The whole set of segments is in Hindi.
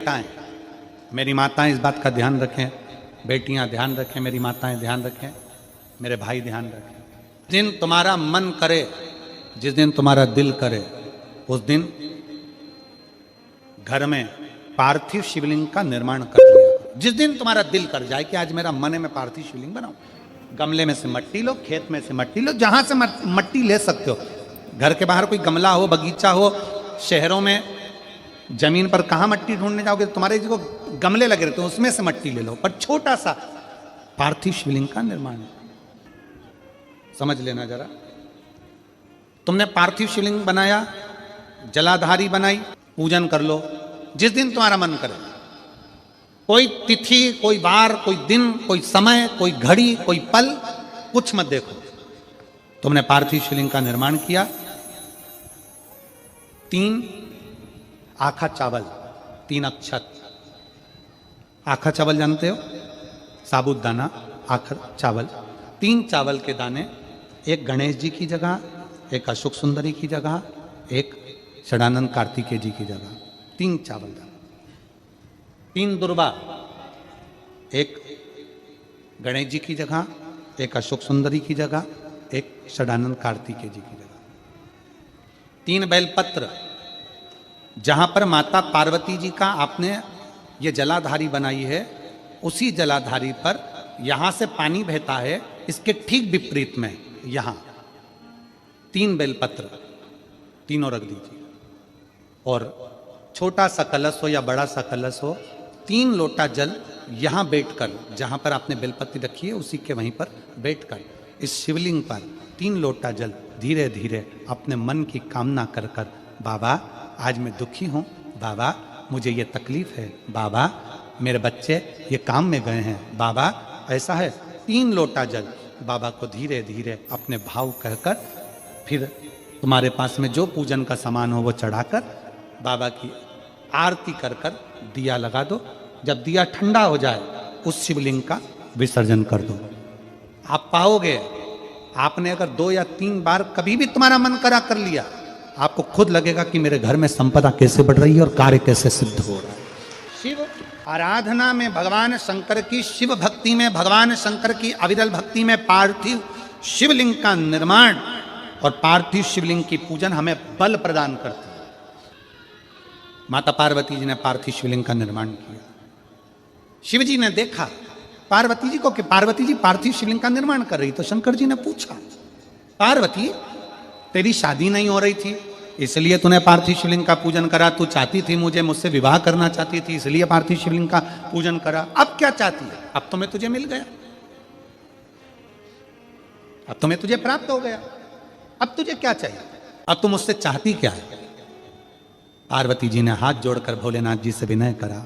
माताएं, मेरी माताएं इस बात का ध्यान रखें, बेटियां ध्यान रखें, मेरी माताएं ध्यान रखें, मेरे भाई ध्यान रखें। जिस दिन तुम्हारा मन करे, जिस दिन तुम्हारा दिल करे, उस दिन घर में पार्थिव शिवलिंग का निर्माण कर लिया। जिस दिन तुम्हारा दिल कर जाए कि आज मेरा मन है मैं पार्थिव शिवलिंग बनाऊं, गमले में से मट्टी लो, खेत में से मट्टी लो, जहां से मट्टी ले सकते हो। घर के बाहर कोई गमला हो, बगीचा हो, शहरों में जमीन पर कहां मट्टी ढूंढने जाओगे, तुम्हारे जो गमले लगे रहते हैं उसमें से मट्टी ले लो, पर छोटा सा पार्थिव शिवलिंग का निर्माण समझ लेना जरा। तुमने पार्थिव शिवलिंग बनाया, जलाधारी बनाई, पूजन कर लो जिस दिन तुम्हारा मन करे। कोई तिथि, कोई वार, कोई दिन, कोई समय, कोई घड़ी, कोई पल कुछ मत देखो। तुमने पार्थिव शिवलिंग का निर्माण किया। 3 आखा चावल, 3 अक्षत। आखा चावल जानते हो, साबुत दाना, आखा चावल। 3 चावल के दाने, एक गणेश जी की जगह, एक अशोक सुंदरी की जगह, एक षडानंद कार्तिकेय जी की जगह। 3 चावल दाना। 3 दुर्वा, एक गणेश जी की जगह, एक अशोक सुंदरी की जगह, एक षडानंद कार्तिकेय जी की जगह। 3 बेलपत्र, जहां पर माता पार्वती जी का आपने ये जलाधारी बनाई है, उसी जलाधारी पर यहां से पानी बहता है, इसके ठीक विपरीत में यहां 3 बेलपत्र, तीनों रख दीजिए। और छोटा सा कलश हो या बड़ा सा कलश हो, 3 लोटा जल यहां बैठकर, जहां पर आपने बेलपत्री रखी है उसी के वहीं पर बैठकर इस शिवलिंग पर 3 लोटा जल धीरे धीरे अपने मन की कामना कर कर, बाबा आज मैं दुखी हूं, बाबा मुझे ये तकलीफ है, बाबा मेरे बच्चे ये काम में गए हैं, बाबा ऐसा है। 3 लोटा जल बाबा को धीरे धीरे अपने भाव कहकर, फिर तुम्हारे पास में जो पूजन का सामान हो वो चढ़ाकर बाबा की आरती कर कर दिया लगा दो। जब दिया ठंडा हो जाए उस शिवलिंग का विसर्जन कर दो। आप पाओगे, आपने अगर 2 या 3 बार कभी भी तुम्हारा मन करा कर लिया, आपको खुद लगेगा कि मेरे घर में संपदा कैसे बढ़ रही है और कार्य कैसे सिद्ध हो रहा है। शिव आराधना में भगवान शंकर की, शिव भक्ति में भगवान शंकर की अविरल भक्ति में पार्थिव शिवलिंग का निर्माण और पार्थिव शिवलिंग की पूजन हमें बल प्रदान करती है। माता पार्वती जी ने पार्थिव शिवलिंग का निर्माण किया। शिव जी ने देखा पार्वती जी को कि पार्वती जी पार्थिव शिवलिंग का निर्माण कर रही, तो शंकर जी ने पूछा, पार्वती तेरी शादी नहीं हो रही थी इसलिए तूने पार्थिव शिवलिंग का पूजन करा, तू चाहती थी मुझसे विवाह करना चाहती थी इसलिए पार्थिव शिवलिंग का पूजन करा, अब क्या चाहती है? अब तो मैं तुझे मिल गया, अब तो मैं तुझे प्राप्त हो गया, अब तुझे क्या चाहिए, अब तुम मुझसे चाहती क्या है? पार्वती जी ने हाथ जोड़कर भोलेनाथ जी से विनय करा,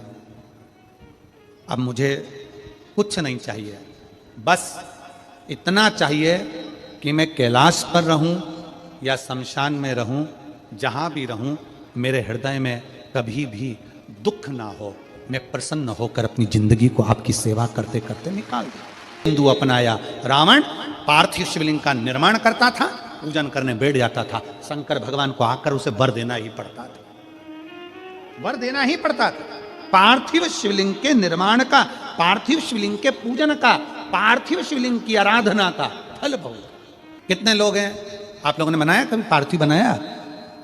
अब मुझे कुछ नहीं चाहिए, बस इतना चाहिए कि मैं कैलाश पर रहूं या शमशान में रहूं, जहां भी रहूं मेरे हृदय में कभी भी दुख ना हो, मैं प्रसन्न होकर अपनी जिंदगी को आपकी सेवा करते करते निकाल दूं। हिंदू अपनाया, रावण पार्थिव शिवलिंग का निर्माण करता था, पूजन करने बैठ जाता था, शंकर भगवान को आकर उसे वर देना ही पड़ता था, वर देना ही पड़ता था। पार्थिव शिवलिंग के निर्माण का, पार्थिव शिवलिंग के पूजन का, पार्थिव शिवलिंग की आराधना का फल बहुत। कितने लोग हैं, आप लोगों ने बनाया कभी पार्थिव? बनाया,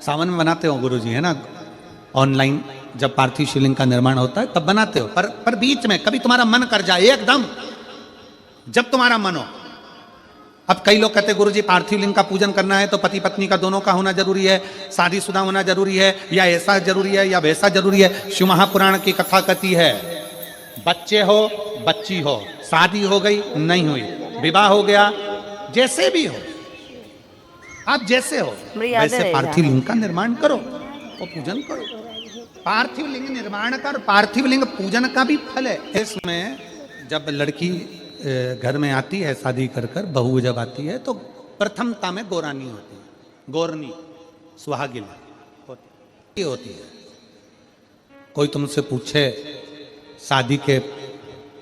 सावन में बनाते हो गुरु जी, है ना, ऑनलाइन जब पार्थिव शिवलिंग का निर्माण होता है तब बनाते हो, पर बीच में कभी तुम्हारा मन कर जाए, एकदम जब तुम्हारा मन हो। अब कई लोग कहते हैं गुरु जी पार्थिव लिंग का पूजन करना है तो पति पत्नी का दोनों का होना जरूरी है, शादीशुदा होना जरूरी है, या ऐसा जरूरी है या वैसा जरूरी है। शिव महापुराण की कथा कहती है, बच्चे हो बच्ची हो, शादी हो गई नहीं हुई, विवाह हो गया, जैसे भी हो, आप जैसे हो वैसे पार्थिव लिंग का निर्माण करो और पूजन करो। पार्थिव लिंग निर्माण कर, पार्थिव लिंग पूजन का भी फल है। इसमें जब लड़की घर में आती है शादी कर कर, बहू जब आती है तो प्रथमता में गोरानी होती है, गोरनी सुहागिन होती है। कोई तुमसे पूछे शादी के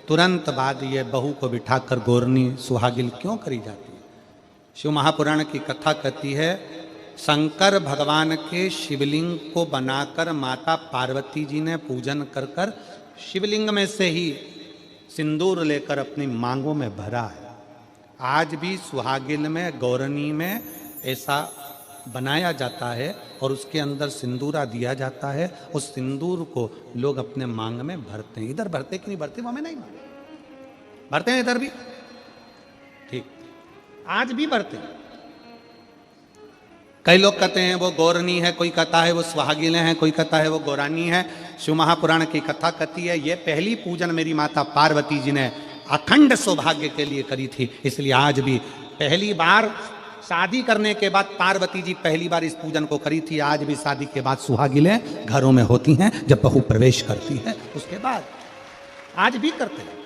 तुरंत बाद ये बहू को बिठाकर गोरनी सुहागिन क्यों करी जाती है? शिव महापुराण की कथा कहती है, शंकर भगवान के शिवलिंग को बनाकर माता पार्वती जी ने पूजन कर कर शिवलिंग में से ही सिंदूर लेकर अपनी मांगों में भरा है। आज भी सुहागिन में, गौरनी में ऐसा बनाया जाता है और उसके अंदर सिंदूरा दिया जाता है। उस सिंदूर को लोग अपने मांग में भरते हैं। इधर भरते कि नहीं भरते वो हमें नहीं मालूम, भरते हैं इधर भी, ठीक, आज भी भरते हैं। कई लोग कहते हैं वो गौरनी है, कोई कहता है वो सुहागिनें हैं, कोई कहता है वो गौरानी है। शिव महापुराण की कथा कहती है ये पहली पूजन मेरी माता पार्वती जी ने अखंड सौभाग्य के लिए करी थी, इसलिए आज भी पहली बार शादी करने के बाद पार्वती जी पहली बार इस पूजन को करी थी। आज भी शादी के बाद सुहागिनें घरों में होती हैं, जब बहू प्रवेश करती है उसके बाद आज भी करते हैं।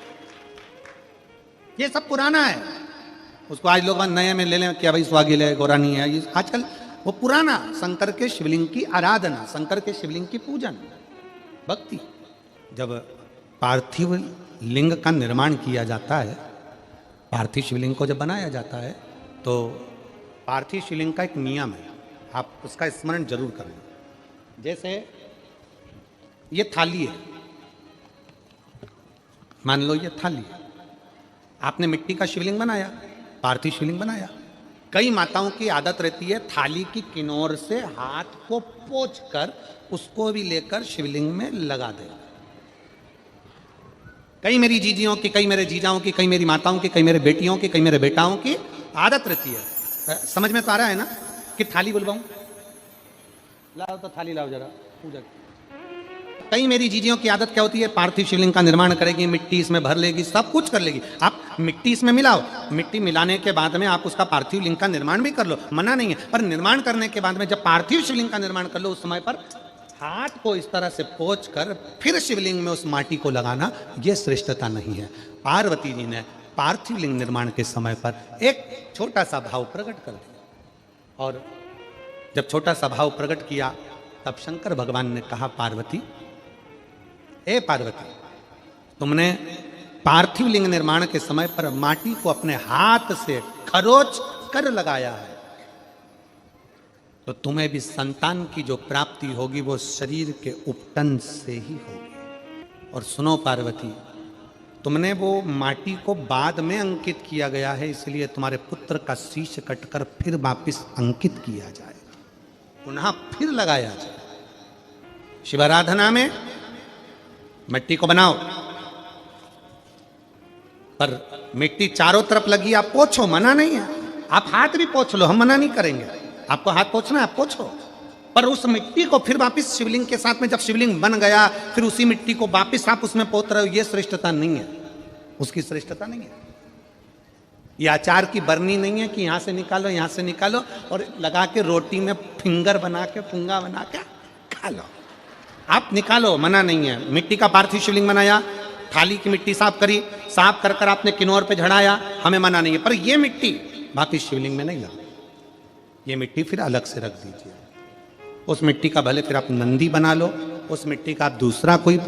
ये सब पुराना है, उसको आज लोग नए में ले लें क्या भाई सुहागिनें गौरानी है। ये आजकल वो पुराना शंकर के शिवलिंग की आराधना, शंकर के शिवलिंग की पूजन, भक्ति। जब पार्थिव लिंग का निर्माण किया जाता है, पार्थिव शिवलिंग को जब बनाया जाता है तो पार्थिव शिवलिंग का एक नियम है, आप उसका स्मरण जरूर करें। जैसे ये थाली है, मान लो ये थाली है, आपने मिट्टी का शिवलिंग बनाया, पार्थिव शिवलिंग बनाया। कई माताओं की आदत रहती है थाली की किनार से हाथ को पोंछकर उसको भी लेकर शिवलिंग में लगा दे। कई मेरी जीजियों की, कई मेरे जीजाओं की, कई मेरी माताओं की, कई मेरे बेटियों की, कई मेरे बेटाओं की आदत रहती है। समझ में तो आ रहा है ना कि थाली बुलवाऊं? लाओ तो थाली लाओ जरा पूजा। कई मेरी जीजियों की आदत क्या होती है, पार्थिव शिवलिंग का निर्माण करेगी, मिट्टी इसमें भर लेगी, सब कुछ कर लेगी। आप मिट्टी इसमें मिलाओ, मिट्टी मिलाने के बाद में आप उसका पार्थिव लिंग का निर्माण भी कर लो, मना नहीं है। पर निर्माण करने के बाद में जब पार्थिव शिवलिंग का निर्माण कर लो, उस समय पर हाथ को इस तरह से पोंछ कर फिर शिवलिंग में उस माटी को लगाना, यह श्रेष्ठता नहीं है। पार्वती जी ने पार्थिव लिंग निर्माण के समय पर एक छोटा सा भाव प्रकट कर दिया, और जब छोटा सा भाव प्रकट किया तब शंकर भगवान ने कहा, पार्वती, ए पार्वती, तुमने पार्थिव लिंग निर्माण के समय पर माटी को अपने हाथ से खरोच कर लगाया है, तो तुम्हें भी संतान की जो प्राप्ति होगी वो शरीर के उपटन से ही होगी। और सुनो पार्वती, तुमने वो माटी को बाद में अंकित किया गया है, इसलिए तुम्हारे पुत्र का शीश कटकर फिर वापिस अंकित किया जाए, पुनः फिर लगाया जाए। शिवाराधना में मिट्टी को बनाओ, पर मिट्टी चारों तरफ लगी, आप पोंछो, मना नहीं है। आप हाथ भी पोंछ लो, हम मना नहीं करेंगे। आपको हाथ पोंछना है आप पोंछो, पर उस मिट्टी को फिर वापस शिवलिंग के साथ में, जब शिवलिंग बन गया फिर उसी मिट्टी को वापस आप उसमें पोत रहे हो, ये श्रेष्ठता नहीं है, उसकी श्रेष्ठता नहीं है। ये अचार की बरनी नहीं है कि यहां से निकालो, यहां से निकालो और लगा के रोटी में फिंगर बना के, फुंगा बना के खा लो। आप निकालो, मना नहीं है। मिट्टी का पार्थिव शिवलिंग बनाया, थाली की मिट्टी साफ करी, साफ कर कर आपने किन्नौर पे झड़ाया, हमें मना नहीं है। पर ये मिट्टी वापिस शिवलिंग में नहीं लगा, ये मिट्टी फिर अलग से रख दीजिए। उस मिट्टी का भले फिर आप नंदी बना लो, उस मिट्टी का आप दूसरा कोई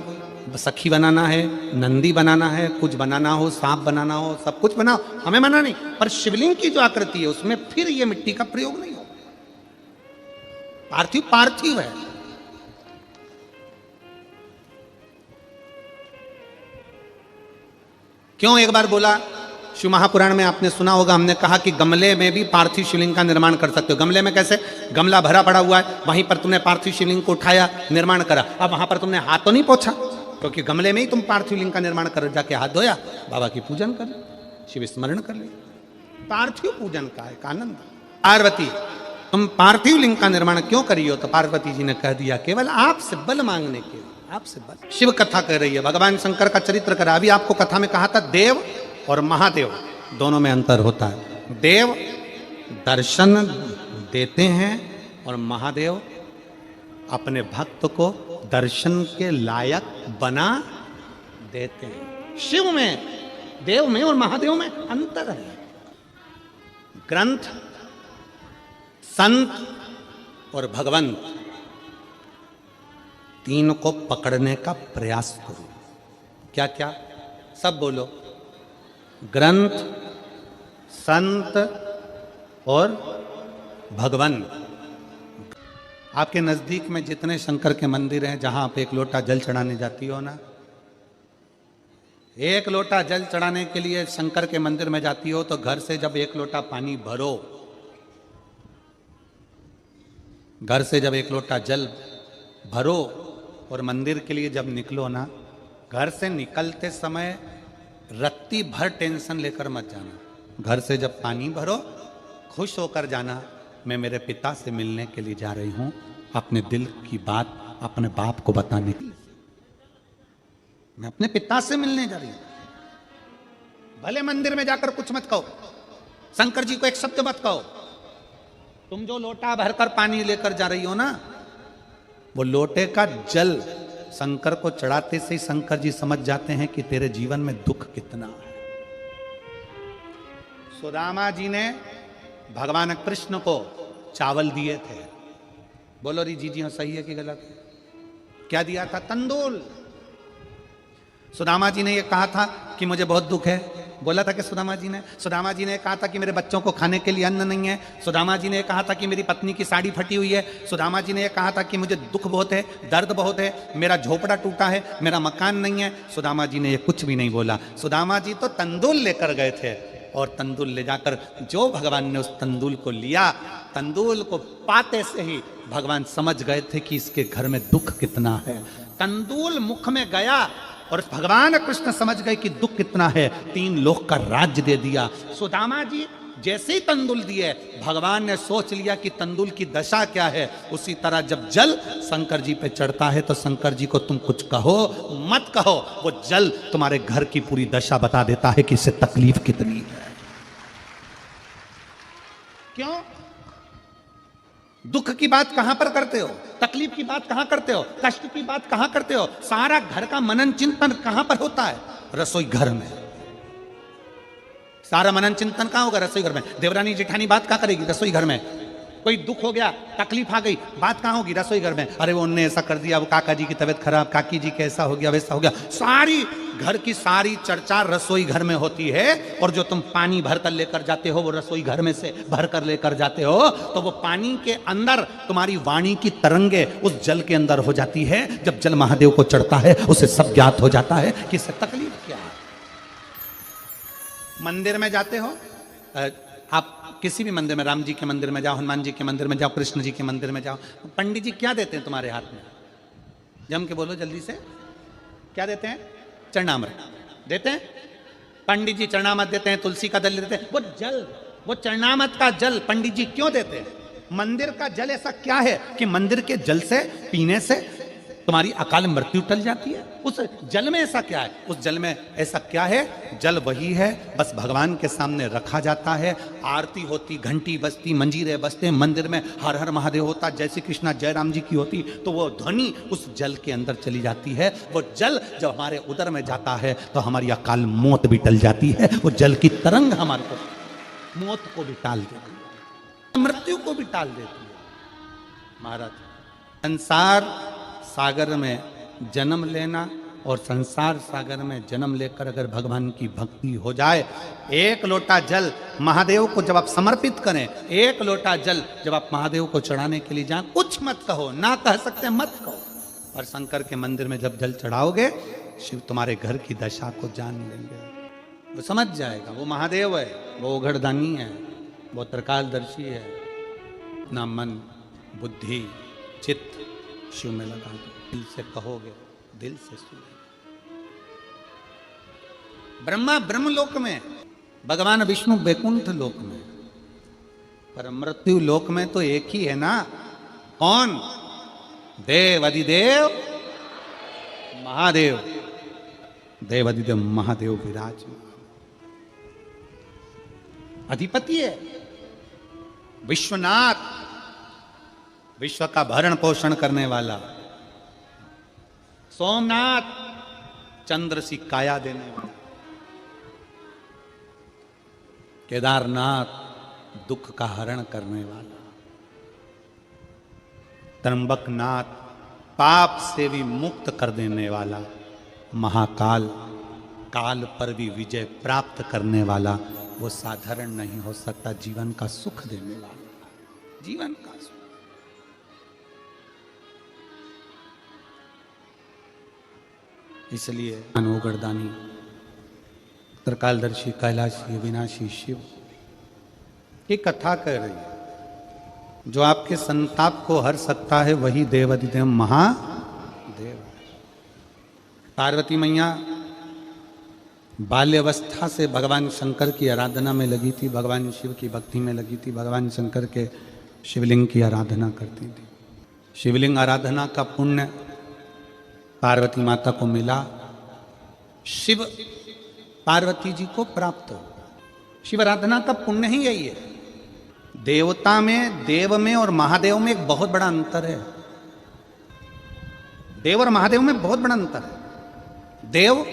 सखी बनाना है, नंदी बनाना है, कुछ बनाना हो, सांप बनाना हो, सब कुछ बनाओ, हमें मना नहीं। पर शिवलिंग की जो आकृति है उसमें फिर ये मिट्टी का प्रयोग नहीं हो। पार्थिव पार्थिव है। क्यों एक बार बोला, शिव महापुराण में आपने सुना होगा, हमने कहा कि गमले में भी पार्थिव शिवलिंग का निर्माण कर सकते हो। गमले में कैसे? गमला भरा पड़ा हुआ है, वहीं पर तुमने पार्थिव शिवलिंग को उठाया, निर्माण करा। अब वहां पर तुमने हाथ तो नहीं पोंछा, क्योंकि गमले में ही तुम पार्थिव लिंग का निर्माण कर, जाके हाथ धोया, बाबा की पूजन कर, शिव स्मरण कर ले। पार्थिव पूजन का एक आनंद। पार्वती, तुम पार्थिव लिंग का निर्माण क्यों करी हो? तो पार्वती जी ने कह दिया, केवल आपसे बल मांगने के लिए, आपसे बल। शिव कथा कर रही है, भगवान शंकर का चरित्र करा। अभी आपको कथा में कहा था देव और महादेव दोनों में अंतर होता है। देव दर्शन देते हैं और महादेव अपने भक्त को दर्शन के लायक बना देते हैं। शिव में, देव में और महादेव में अंतर है। ग्रंथ, संत और भगवंत, तीन को पकड़ने का प्रयास करो। क्या क्या? सब बोलो। ग्रंथ, संत और भगवंत, आपके नजदीक में जितने शंकर के मंदिर हैं, जहां आप एक लोटा जल चढ़ाने जाती हो ना, एक लोटा जल चढ़ाने के लिए शंकर के मंदिर में जाती हो, तो घर से जब एक लोटा पानी भरो, घर से जब एक लोटा जल भरो और मंदिर के लिए जब निकलो ना, घर से निकलते समय रत्ती भर टेंशन लेकर मत जाना। घर से जब पानी भरो, खुश होकर जाना, मैं मेरे पिता से मिलने के लिए जा रही हूं, अपने दिल की बात अपने बाप को बताने के लिए। मैं अपने पिता से मिलने जा रही हूं। भले मंदिर में जाकर कुछ मत कहो, शंकर जी को एक शब्द मत कहो। तुम जो लोटा भरकर पानी लेकर जा रही हो ना, वो लोटे का जल शंकर को चढ़ाते से ही शंकर जी समझ जाते हैं कि तेरे जीवन में दुख कितना है। सुदामा जी ने भगवान कृष्ण को चावल दिए थे। बोलो री जी जी सही है कि गलत है? क्या दिया था? तंदूल। सुदामा जी ने यह कहा था कि मुझे बहुत दुख है। बोला था कि सुदामा जी ने कहा था कि मेरे बच्चों को खाने के लिए अन्न नहीं है। सुदामा जी ने कहा था कि मेरी पत्नी की साड़ी फटी हुई है। सुदामा जी ने यह कहा था कि मुझे दुख बहुत है, दर्द बहुत है, मेरा झोपड़ा टूटा है, मेरा मकान नहीं है। सुदामा जी ने यह कुछ भी नहीं बोला। सुदामा जी तो तंदूल लेकर गए थे, और तंदूल ले जाकर जो भगवान ने उस तंदूल को लिया, तंदूल को पाते से ही भगवान समझ गए थे कि इसके घर में दुख कितना है। तंदूल मुख में गया और भगवान कृष्ण समझ गए कि दुख कितना है। 3 लोक का राज्य दे दिया। सुदामा जी जैसे ही तंदूल दिए, भगवान ने सोच लिया कि तंदूल की दशा क्या है। उसी तरह जब जल शंकर जी पे चढ़ता है, तो शंकर जी को तुम कुछ कहो मत कहो, वो जल तुम्हारे घर की पूरी दशा बता देता है कि इससे तकलीफ कितनी है। क्यों? दुख की बात कहां पर करते हो? तकलीफ की बात कहां करते हो? कष्ट की बात कहां करते हो? सारा घर का मनन चिंतन कहां पर होता है? रसोई घर में। सारा मनन चिंतन कहां होगा? रसोई घर में। देवरानी जेठानी बात कहां करेगी? रसोई घर में। कोई दुख हो गया, तकलीफ आ गई, बात कहां होगी? रसोई घर में। अरे वो उनने ऐसा कर दिया, वो काका जी की तबीयत खराब, काकी जी कैसा हो गया, वैसा हो गया। सारी घर की सारी चर्चा रसोई घर में होती है। और जो तुम पानी भर कर लेकर जाते हो, वो रसोई घर में से भर कर लेकर जाते हो, तो वो पानी के अंदर तुम्हारी वाणी की तरंगे उस जल के अंदर हो जाती है। जब जल महादेव को चढ़ता है, उसे सब ज्ञात हो जाता है कि इससे तकलीफ क्या है। मंदिर में जाते हो, आप किसी भी मंदिर में, राम जी के मंदिर में जाओ, हनुमान जी के मंदिर में जाओ, कृष्ण जी के मंदिर में जाओ, पंडित जी क्या देते हैं तुम्हारे हाथ में? जम के बोलो जल्दी से, क्या देते हैं? चरणामृत देते हैं। पंडित जी चरणामृत देते हैं, तुलसी का दल देते हैं। वो जल, वो चरणामृत का जल पंडित जी क्यों देते हैं? मंदिर का जल ऐसा क्या है कि मंदिर के जल से पीने से तुम्हारी अकाल मृत्यु टल जाती है? उस जल में ऐसा क्या है? उस जल में ऐसा क्या है? जल वही है, बस भगवान के सामने रखा जाता है, आरती होती, घंटी बजती, मंजीरे बजते, मंदिर में हर हर महादेव होता, जय श्री कृष्णा जय राम जी की होती, तो वो ध्वनि उस जल के अंदर चली जाती है। वो जल जब हमारे उदर में जाता है, तो हमारी अकाल मौत भी टल जाती है। वो जल की तरंग हमारे को मौत को भी टाल देती है, मृत्यु को भी टाल देती है। महाराज, संसार सागर में जन्म लेना और संसार सागर में जन्म लेकर अगर भगवान की भक्ति हो जाए, एक लोटा जल महादेव को जब आप समर्पित करें, एक लोटा जल जब आप महादेव को चढ़ाने के लिए जाएं, कुछ मत कहो, ना कह सकते मत कहो। और शंकर के मंदिर में जब जल चढ़ाओगे, शिव तुम्हारे घर की दशा को जान लेंगे। वो समझ जाएगा, वो महादेव है, वो उघड़दानी है, वो त्रिकालदर्शी है। अपना मन बुद्धि चित्त शिव में लगा दो, दिल से कहोगे, दिल से सुनोगे। ब्रह्मा ब्रह्मलोक में, भगवान विष्णु वैकुंठ लोक में, पर मृत्यु लोक में तो एक ही है ना। कौन? देव अधिदेव महादेव। देव अधिदेव महादेव विराजमान अधिपति है, विश्वनाथ, विश्व का भरण पोषण करने वाला। सोमनाथ, चंद्र सी काया देने वाला। केदारनाथ, दुख का हरण करने वाला। त्र्यंबकनाथ, पाप से भी मुक्त कर देने वाला। महाकाल, काल पर भी विजय प्राप्त करने वाला। वो साधारण नहीं हो सकता, जीवन का सुख देने वाला, जीवन का सुख। इसलिए अनोगरदानी त्रिकालदर्शी कैलाशी विनाशी शिव ये कथा कह रही है, जो आपके संताप को हर सकता है वही देवाधिदेव महादेव। पार्वती मैया बाल्यावस्था से भगवान शंकर की आराधना में लगी थी, भगवान शिव की भक्ति में लगी थी, भगवान शंकर के शिवलिंग की आराधना करती थी। शिवलिंग आराधना का पुण्य पार्वती माता को मिला, शिव पार्वती जी को प्राप्त हो। शिव आराधना का पुण्य ही यही है। देवता में, देव में और महादेव में एक बहुत बड़ा अंतर है। देव और महादेव में बहुत बड़ा अंतर है। देव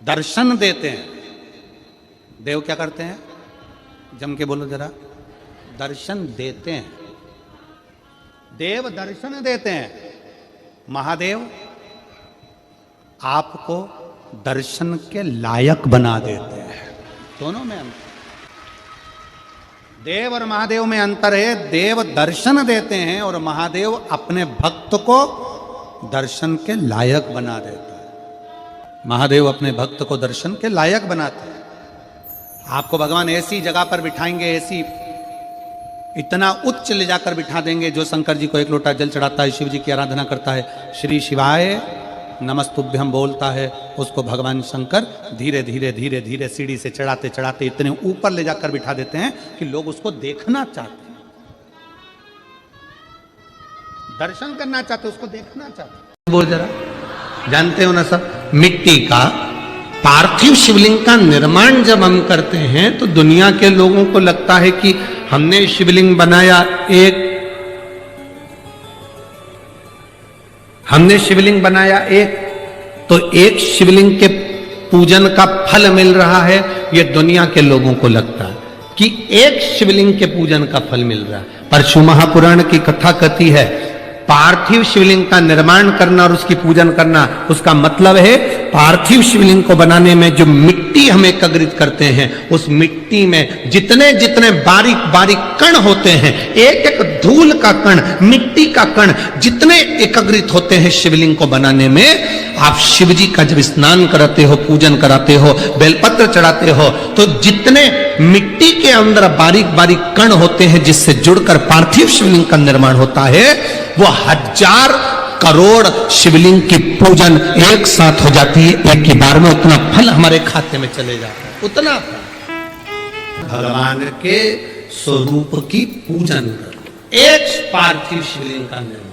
दर्शन देते हैं। देव क्या करते हैं? जम के बोलो जरा। दर्शन देते हैं। देव दर्शन देते हैं। महादेव आपको दर्शन के लायक बना देते हैं। दोनों में अंतर। देव और महादेव में अंतर है। देव दर्शन देते हैं और महादेव अपने भक्त को दर्शन के लायक बना देता है। महादेव अपने भक्त को दर्शन के लायक बनाते हैं। आपको भगवान ऐसी जगह पर बिठाएंगे, ऐसी इतना उच्च ले जाकर बिठा देंगे, जो शंकर जी को एक लोटा जल चढ़ाता है, शिव जी की आराधना करता है, श्री शिवाय नमस्तुभ्यम बोलता है, उसको भगवान शंकर धीरे धीरे धीरे धीरे सीढ़ी से चढ़ाते चढ़ाते इतने ऊपर ले जाकर बिठा देते हैं कि लोग उसको देखना चाहते हैं, दर्शन करना चाहते, उसको देखना चाहते। बोल जरा, जानते हो ना सब, मिट्टी का पार्थिव शिवलिंग का निर्माण जब हम करते हैं तो दुनिया के लोगों को लगता है कि हमने शिवलिंग बनाया, हमने शिवलिंग बनाया तो एक शिवलिंग के पूजन का फल मिल रहा है। ये दुनिया के लोगों को लगता है कि एक शिवलिंग के पूजन का फल मिल रहा है। पर शिव महापुराण की कथा कहती है पार्थिव शिवलिंग का निर्माण करना और उसकी पूजन करना, उसका मतलब है पार्थिव शिवलिंग को बनाने में जो मिट्टी हम एकत्रित करते हैं, उस मिट्टी में जितने जितने बारीक बारीक कण होते हैं, एक एक धूल का कण, मिट्टी का कण जितने एकत्रित होते हैं शिवलिंग को बनाने में, आप शिव जी का जब स्नान कराते हो, पूजन कराते हो, बेलपत्र चढ़ाते हो, तो जितने मिट्टी के अंदर बारीक बारीक कण होते हैं जिससे जुड़कर पार्थिव शिवलिंग का निर्माण होता है, वो 1000 करोड़ शिवलिंग की पूजन एक साथ हो जाती है। एक ही बार में उतना फल हमारे खाते में चले जाता है। उतना भगवान के स्वरूप की पूजन कर, एक पार्थिव शिवलिंग का निर्माण।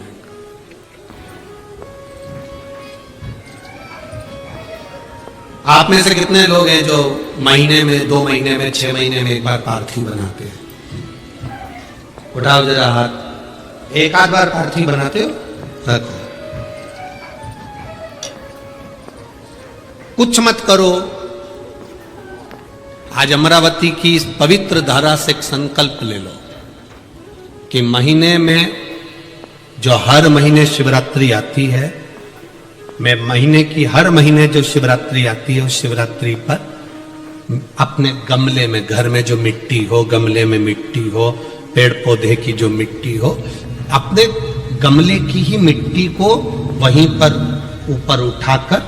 आप में से कितने लोग हैं जो महीने में, 2 महीने में, 6 महीने में एक बार पार्थिव बनाते हैं? उठाओ जरा हाथ। एक आध बार पार्थिव बनाते हो? रखो। कुछ मत करो। आज अमरावती की इस पवित्र धारा से एक संकल्प ले लो कि महीने में, जो हर महीने शिवरात्रि आती है, मैं महीने की हर महीने जो शिवरात्रि आती है, उस शिवरात्रि पर अपने गमले में, घर में जो मिट्टी हो, गमले में मिट्टी हो, पेड़ पौधे की जो मिट्टी हो, अपने गमले की ही मिट्टी को वहीं पर ऊपर उठाकर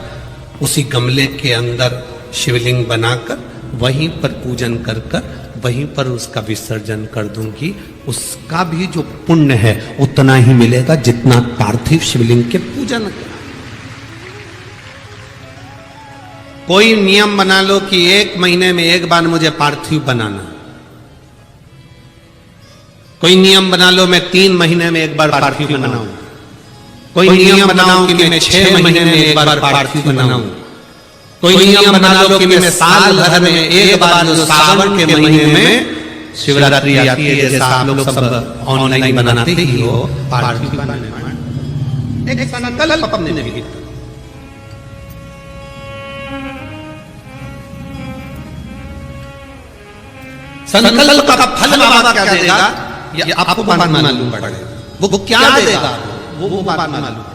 उसी गमले के अंदर शिवलिंग बनाकर वहीं पर पूजन कर कर वहीं पर उसका विसर्जन कर दूंगी। उसका भी जो पुण्य है उतना ही मिलेगा जितना पार्थिव शिवलिंग के पूजन का। कोई नियम बना लो कि 1 महीने में एक बार मुझे पार्थिव बनाना। कोई नियम बना लो मैं 3 महीने में एक बार पार्थिव बनाऊं। कोई नियम बनाओ कि मैं 6 महीने में एक बार पार्थिव बनाऊं। कोई नियम बना लो कि मैं साल भर में एक बार, जो सावन के महीने में शिवरात्रि आती है, जैसा आप लोग सब ऑनलाइन बनाते ही हो, पार्थिव बनाना। एक संकल्प अपने भीतर। संकल्प का फल बाबा क्या देगा ये आपको बाद में मालूम पड़ेगा। वो क्या देगा वो बाद में मालूम पड़ेगा।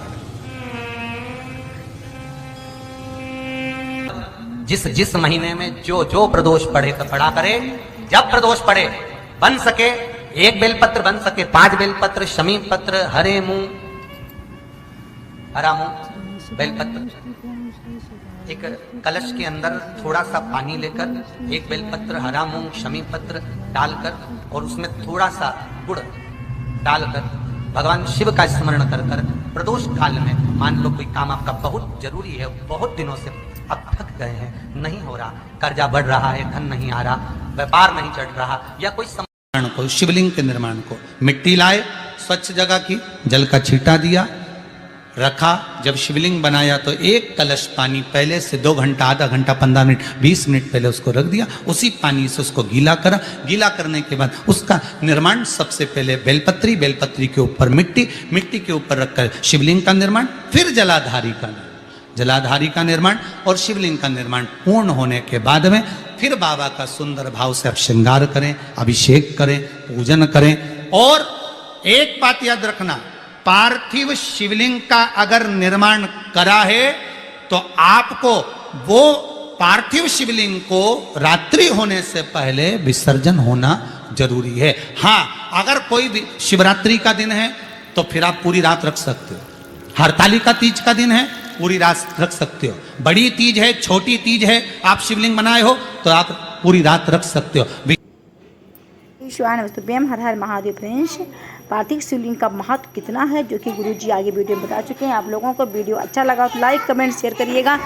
जिस महीने में जो प्रदोष पड़े तो पड़ा करे। जब प्रदोष पड़े, बन सके 1 बेलपत्र, बन सके 5 बेलपत्र, शमी पत्र, हरे मुंह, हरा मुंह, बेलपत्र, एक कलश के अंदर थोड़ा सा पानी लेकर एक बेलपत्र, हरा मूंग, शमी पत्र डालकर और उसमें थोड़ा सा गुड़ डालकर भगवान शिव का स्मरण कर कर प्रदोष काल में, मान लो कोई काम आपका बहुत जरूरी है, बहुत दिनों से अब थक गए हैं, नहीं हो रहा, कर्जा बढ़ रहा है, धन नहीं आ रहा, व्यापार नहीं चढ़ रहा, या कोई को, शिवलिंग के निर्माण को मिट्टी लाए, स्वच्छ जगह की, जल का छींटा दिया, रखा। जब शिवलिंग बनाया तो एक कलश पानी पहले से 2 घंटा, आधा घंटा, 15 मिनट, 20 मिनट पहले उसको रख दिया, उसी पानी से उसको गीला करा। गीला करने के बाद उसका निर्माण सबसे पहले बेलपत्री, बेलपत्री के ऊपर मिट्टी, मिट्टी के ऊपर रखकर शिवलिंग का निर्माण, फिर जलाधारी का निर्माण और शिवलिंग का निर्माण पूर्ण होने के बाद में फिर बाबा का सुंदर भाव से आप श्रृंगार करें, अभिषेक करें, पूजन करें। और एक बात याद रखना, पार्थिव शिवलिंग का अगर निर्माण करा है तो आपको वो पार्थिव शिवलिंग को रात्रि होने से पहले विसर्जन होना जरूरी है। हाँ, अगर कोई भी शिवरात्रि का दिन है तो फिर आप पूरी रात रख सकते हो, हरतालिका तीज का दिन है पूरी रात रख सकते हो, बड़ी तीज है, छोटी तीज है, आप शिवलिंग बनाए हो तो आप पूरी रात रख सकते हो। नमस्तुभ्यम, हर हर महादेव। फ्रेंड्स, पार्थिव शिवलिंग का महत्व कितना है जो कि गुरुजी आगे वीडियो में बता चुके हैं। आप लोगों को वीडियो अच्छा लगा तो लाइक, कमेंट, शेयर करिएगा।